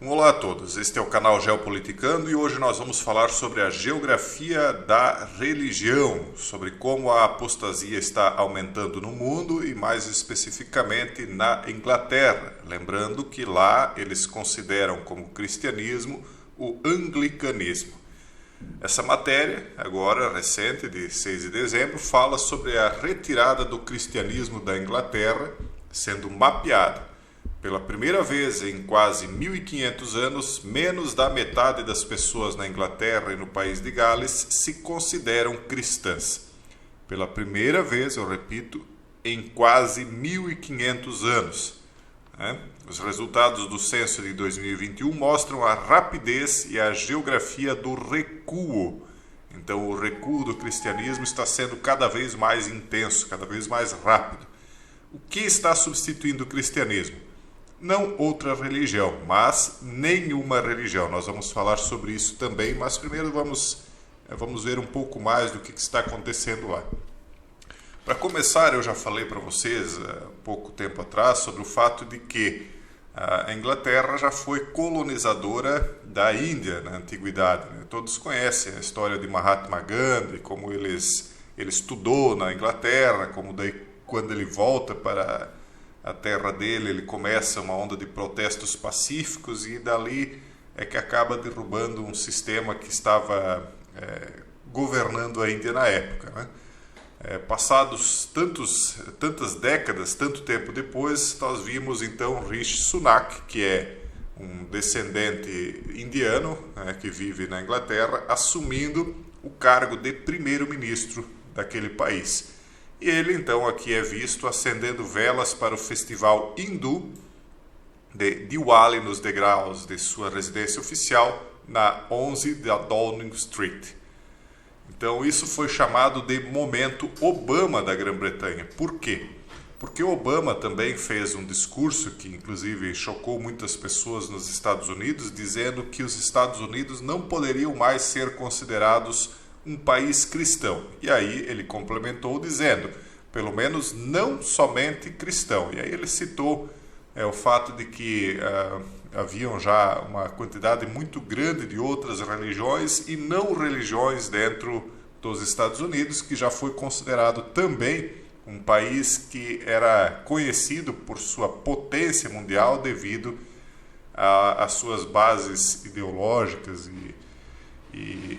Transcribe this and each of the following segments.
Olá a todos, este é o canal Geopoliticando e hoje nós vamos falar sobre a geografia da religião, sobre como a apostasia está aumentando no mundo e mais especificamente na Inglaterra. Lembrando que lá eles consideram como cristianismo o anglicanismo. Essa matéria, agora recente, de 6 de dezembro, fala sobre a retirada do cristianismo da Inglaterra sendo mapeada. Pela primeira vez em quase 1500 anos, menos da metade das pessoas na Inglaterra e no país de Gales se consideram cristãs. Pela primeira vez, eu repito, em quase 1500 anos. Os resultados do censo de 2021 mostram a rapidez e a geografia do recuo. Então, o recuo do cristianismo está sendo cada vez mais intenso, cada vez mais rápido. O que está substituindo o cristianismo? Não outra religião, mas nenhuma religião. Nós vamos falar sobre isso também, mas primeiro vamos ver um pouco mais do que está acontecendo lá. Para começar, eu já falei para vocês há pouco tempo atrás sobre o fato de que a Inglaterra já foi colonizadora da Índia na antiguidade. Todos conhecem a história de Mahatma Gandhi, como ele estudou na Inglaterra, como daí quando ele volta para a terra dele, ele começa uma onda de protestos pacíficos e dali é que acaba derrubando um sistema que estava governando a Índia na época. Passados tantas décadas, tanto tempo depois, nós vimos então Rishi Sunak, que é um descendente indiano, que vive na Inglaterra, assumindo o cargo de primeiro-ministro daquele país. E ele, então, aqui é visto acendendo velas para o festival hindu de Diwali nos degraus de sua residência oficial na 11 da Downing Street. Então, isso foi chamado de momento Obama da Grã-Bretanha. Por quê? Porque Obama também fez um discurso que, inclusive, chocou muitas pessoas nos Estados Unidos, dizendo que os Estados Unidos não poderiam mais ser considerados um país cristão. E aí ele complementou dizendo, pelo menos não somente cristão. E aí ele citou o fato de que haviam já uma quantidade muito grande de outras religiões e não religiões dentro dos Estados Unidos, que já foi considerado também um país que era conhecido por sua potência mundial devido às suas bases ideológicas e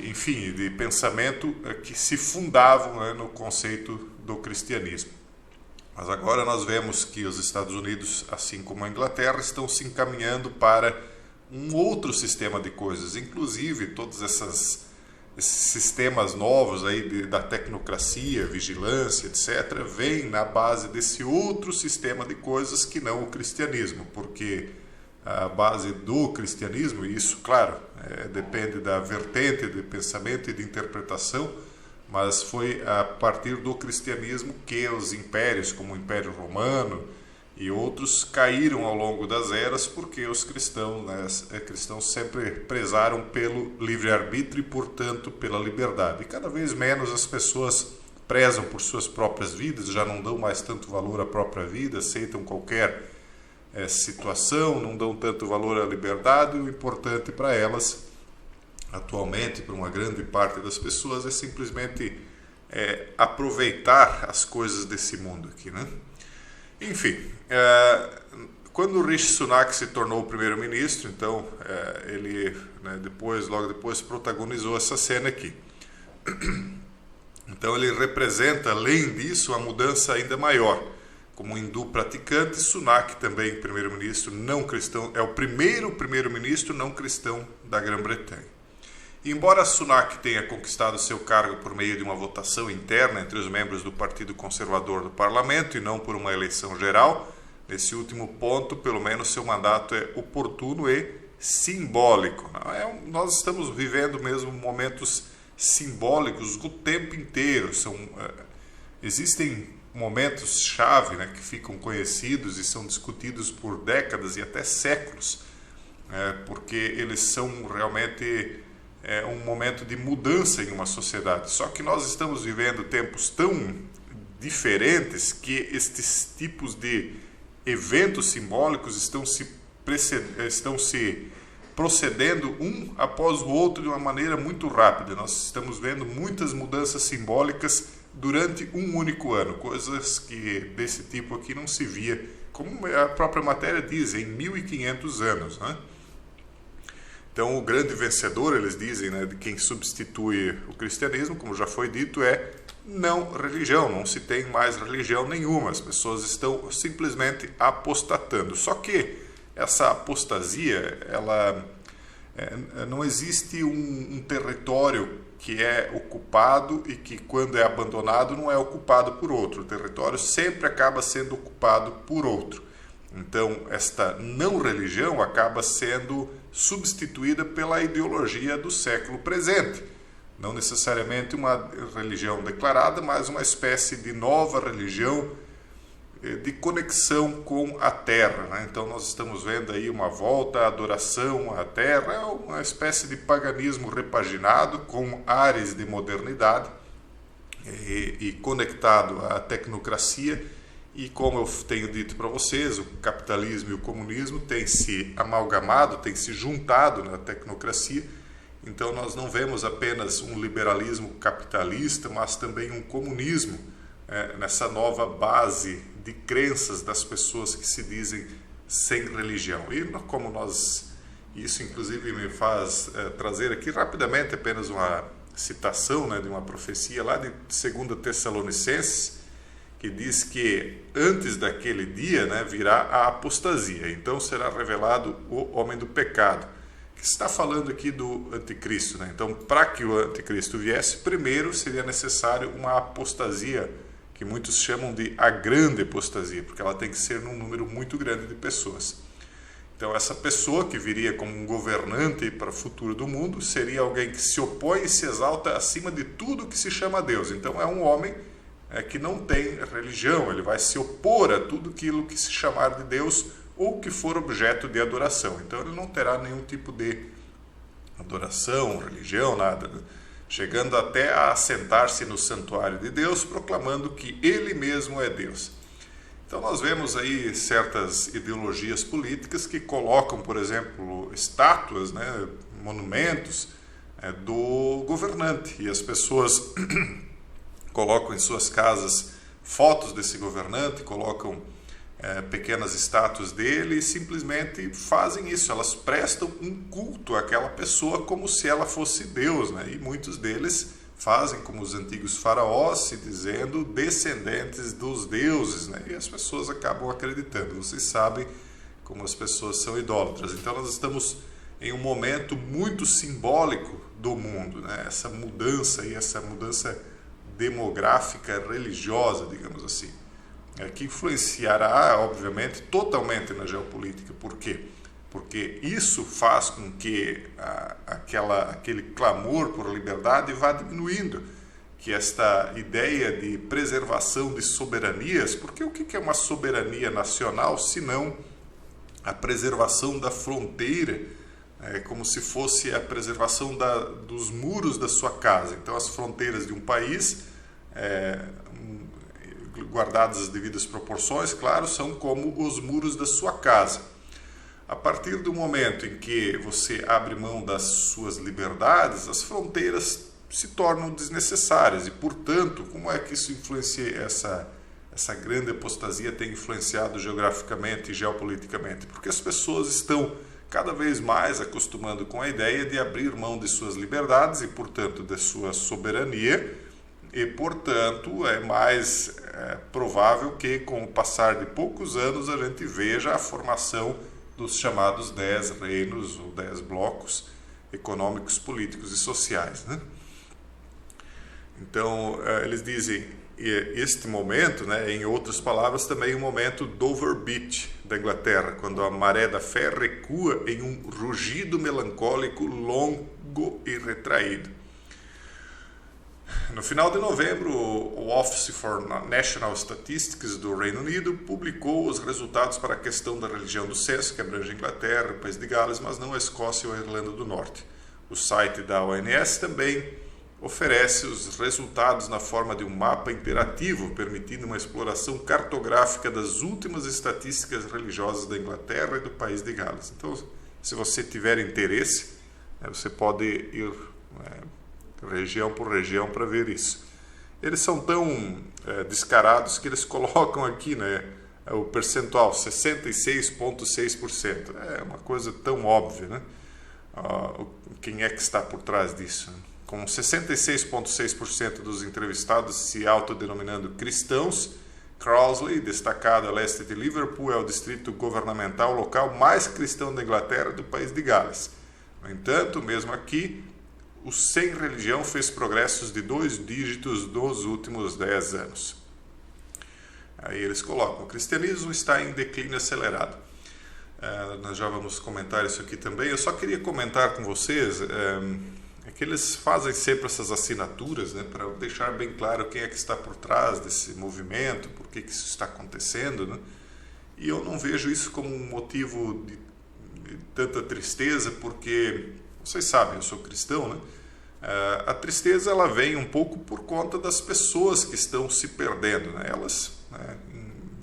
enfim, de pensamento que se fundavam no conceito do cristianismo. Mas agora nós vemos que os Estados Unidos, assim como a Inglaterra, estão se encaminhando para um outro sistema de coisas. Inclusive, todos esses sistemas novos aí da tecnocracia, vigilância, etc., vêm na base desse outro sistema de coisas que não o cristianismo, porque a base do cristianismo, e isso, claro, depende da vertente de pensamento e de interpretação, mas foi a partir do cristianismo que os impérios, como o Império Romano e outros, caíram ao longo das eras, porque os cristãos sempre prezaram pelo livre-arbítrio e, portanto, pela liberdade. E cada vez menos as pessoas prezam por suas próprias vidas, já não dão mais tanto valor à própria vida, aceitam qualquer situação, não dão tanto valor à liberdade. O importante para elas, atualmente, para uma grande parte das pessoas, é simplesmente aproveitar as coisas desse mundo aqui, né? Enfim, quando o Rishi Sunak se tornou o primeiro-ministro, então ele logo depois protagonizou essa cena aqui. Então ele representa, além disso, uma mudança ainda maior. Como hindu praticante, Sunak também primeiro-ministro não cristão, é o primeiro primeiro-ministro não cristão da Grã-Bretanha. E embora Sunak tenha conquistado seu cargo por meio de uma votação interna entre os membros do Partido Conservador do Parlamento e não por uma eleição geral, nesse último ponto, pelo menos seu mandato é oportuno e simbólico. Nós estamos vivendo mesmo momentos simbólicos o tempo inteiro. Existem momentos-chave, que ficam conhecidos e são discutidos por décadas e até séculos, porque eles são realmente um momento de mudança em uma sociedade. Só que nós estamos vivendo tempos tão diferentes que estes tipos de eventos simbólicos estão se procedendo um após o outro de uma maneira muito rápida. Nós estamos vendo muitas mudanças simbólicas durante um único ano, coisas que desse tipo aqui não se via, como a própria matéria diz, em 1500 anos, né? Então, o grande vencedor, eles dizem, né, de quem substitui o cristianismo, como já foi dito, é não religião, não se tem mais religião nenhuma, as pessoas estão simplesmente apostatando. Só que essa apostasia, não existe um território que é ocupado e que, quando é abandonado, não é ocupado por outro. O território sempre acaba sendo ocupado por outro. Então, esta não religião acaba sendo substituída pela ideologia do século presente. Não necessariamente uma religião declarada, mas uma espécie de nova religião de conexão com a Terra, né? Então, nós estamos vendo aí uma volta à adoração à Terra, uma espécie de paganismo repaginado com áreas de modernidade e conectado à tecnocracia. E como eu tenho dito para vocês, o capitalismo e o comunismo têm se amalgamado, têm se juntado na tecnocracia. Então nós não vemos apenas um liberalismo capitalista, mas também um comunismo nessa nova base de crenças das pessoas que se dizem sem religião. E como isso inclusive me faz trazer aqui rapidamente apenas uma citação, né, de uma profecia lá de 2 Tessalonicenses, que diz que antes daquele dia, né, virá a apostasia. Então será revelado o homem do pecado, que está falando aqui do anticristo, né? Então, para que o anticristo viesse, primeiro seria necessário uma apostasia, que muitos chamam de a grande apostasia, porque ela tem que ser num número muito grande de pessoas. Então, essa pessoa que viria como um governante para o futuro do mundo seria alguém que se opõe e se exalta acima de tudo que se chama Deus. Então, é um homem que não tem religião, ele vai se opor a tudo aquilo que se chamar de Deus ou que for objeto de adoração. Então ele não terá nenhum tipo de adoração, religião, nada, chegando até a assentar-se no santuário de Deus, proclamando que ele mesmo é Deus. Então nós vemos aí certas ideologias políticas que colocam, por exemplo, estátuas, né, monumentos do governante, e as pessoas colocam em suas casas fotos desse governante, colocam pequenas estátuas dele e simplesmente fazem isso. Elas prestam um culto àquela pessoa como se ela fosse Deus, né? E muitos deles fazem como os antigos faraós, se dizendo descendentes dos deuses, né? E as pessoas acabam acreditando. Vocês sabem como as pessoas são idólatras. Então nós estamos em um momento muito simbólico do mundo, né? Essa mudança demográfica religiosa, digamos assim, que influenciará, obviamente, totalmente na geopolítica. Por quê? Porque isso faz com que aquele clamor por liberdade vá diminuindo, que esta ideia de preservação de soberanias, porque o que é uma soberania nacional senão a preservação da fronteira, como se fosse a preservação dos muros da sua casa. Então, as fronteiras de um país, guardadas as devidas proporções, claro, são como os muros da sua casa. A partir do momento em que você abre mão das suas liberdades, as fronteiras se tornam desnecessárias. E, portanto, como é que isso influencia, essa grande apostasia tem influenciado geograficamente e geopoliticamente? Porque as pessoas estão cada vez mais acostumando com a ideia de abrir mão de suas liberdades e, portanto, de sua soberania, e, portanto, é mais provável que, com o passar de poucos anos, a gente veja a formação dos chamados 10 reinos ou 10 blocos econômicos, políticos e sociais, né? Então, eles dizem, este momento, né, em outras palavras, também o momento Dover Beach, da Inglaterra, quando a maré da fé recua em um rugido melancólico, longo e retraído. No final de novembro, o Office for National Statistics do Reino Unido publicou os resultados para a questão da religião do censo, que abrange a Inglaterra, o País de Gales, mas não a Escócia ou a Irlanda do Norte. O site da ONS também oferece os resultados na forma de um mapa interativo, permitindo uma exploração cartográfica das últimas estatísticas religiosas da Inglaterra e do País de Gales. Então, Se você tiver interesse, você pode ir região por região para ver isso. Eles são tão descarados que eles colocam aqui, né, o percentual 66,6%. É uma coisa tão óbvia, né? Quem é que está por trás disso? Com 66,6% dos entrevistados se autodenominando cristãos, Crossley, destacado a leste de Liverpool, é o distrito governamental local mais cristão da Inglaterra do país de Gales. No entanto, mesmo aqui, o sem religião fez progressos de 2 dígitos nos últimos 10 anos. Aí eles colocam, o cristianismo está em declínio acelerado. Nós já vamos comentar isso aqui também. Eu só queria comentar com vocês que eles fazem sempre essas assinaturas, né, para deixar bem claro quem é que está por trás desse movimento, por que isso está acontecendo, né? E eu não vejo isso como um motivo de tanta tristeza, porque vocês sabem, eu sou cristão, né? A tristeza ela vem um pouco por conta das pessoas que estão se perdendo, né? Elas, né,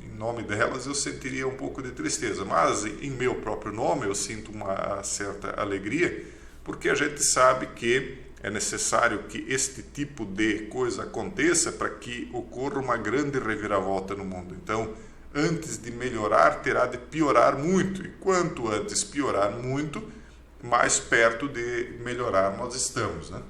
em nome delas eu sentiria um pouco de tristeza, mas em meu próprio nome eu sinto uma certa alegria, porque a gente sabe que é necessário que este tipo de coisa aconteça para que ocorra uma grande reviravolta no mundo. Então, antes de melhorar, terá de piorar muito. E quanto antes piorar muito, mais perto de melhorar nós estamos, né?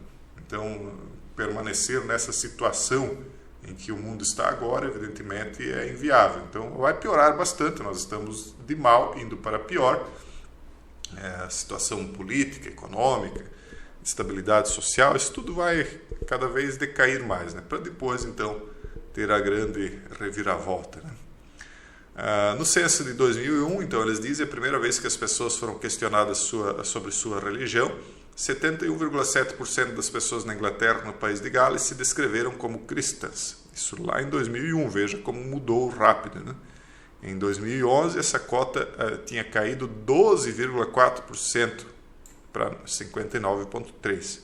Então, permanecer nessa situação em que o mundo está agora, evidentemente, é inviável. Então, vai piorar bastante. Nós estamos de mal indo para pior. A situação política, econômica, estabilidade social, isso tudo vai cada vez decair mais, né? Para depois, então, ter a grande reviravolta, né? No censo de 2001, então, eles dizem, a primeira vez que as pessoas foram questionadas sobre sua religião, 71,7% das pessoas na Inglaterra, no país de Gales, se descreveram como cristãs. Isso lá em 2001, veja como mudou rápido, né? Em 2011, essa cota tinha caído 12,4% para 59,3%.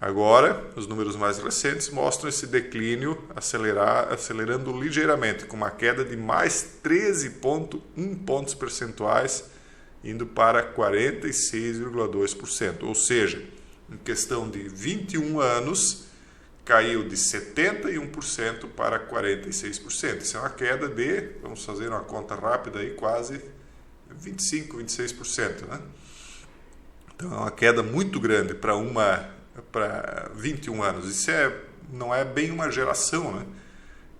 Agora, os números mais recentes mostram esse declínio acelerando ligeiramente, com uma queda de mais 13,1 pontos percentuais, indo para 46,2%. Ou seja, em questão de 21 anos, caiu de 71% para 46%. Isso é uma queda de, vamos fazer uma conta rápida aí, quase 25%, 26%, né? Então é uma queda muito grande para 21 anos. Isso não é bem uma geração, né?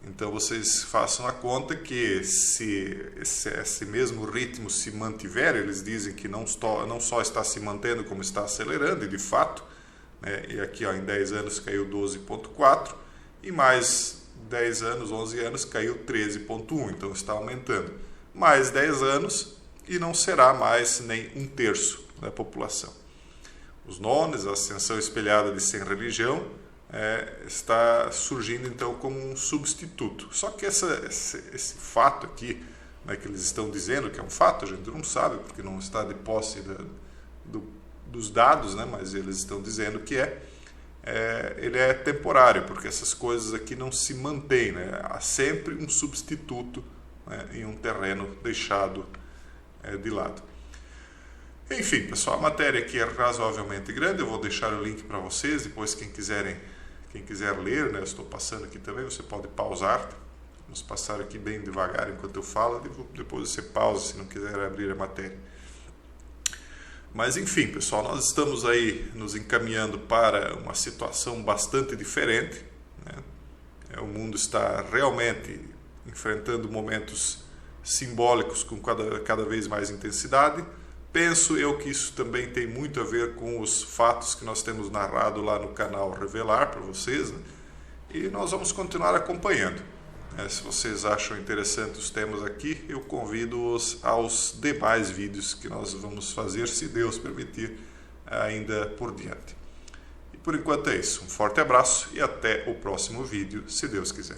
Então vocês façam a conta que se esse mesmo ritmo se mantiver, eles dizem que não só está se mantendo, como está acelerando, e de fato, né, e aqui ó, em 10 anos caiu 12,4%, e mais 10 anos, 11 anos, caiu 13,1%, então está aumentando. Mais 10 anos e não será mais nem 1/3 da população. Os nones, a ascensão espelhada de sem religião, está surgindo então como um substituto. Só que esse fato aqui, né, que eles estão dizendo que é um fato, a gente não sabe porque não está de posse dos dados, né, mas eles estão dizendo que ele é temporário, porque essas coisas aqui não se mantêm, né? Há sempre um substituto, né, em um terreno deixado de lado. Enfim, pessoal, a matéria aqui é razoavelmente grande, eu vou deixar o link para vocês, depois quem quiser ler, né, eu estou passando aqui também, você pode pausar, vamos passar aqui bem devagar enquanto eu falo, depois você pausa se não quiser abrir a matéria. Mas enfim, pessoal, nós estamos aí nos encaminhando para uma situação bastante diferente, né? O mundo está realmente enfrentando momentos simbólicos com cada vez mais intensidade. Penso eu que isso também tem muito a ver com os fatos que nós temos narrado lá no canal Revelar para vocês, né? E nós vamos continuar acompanhando. Se vocês acham interessantes os temas aqui, eu convido-os aos demais vídeos que nós vamos fazer, se Deus permitir, ainda por diante. E por enquanto é isso. Um forte abraço e até o próximo vídeo, se Deus quiser.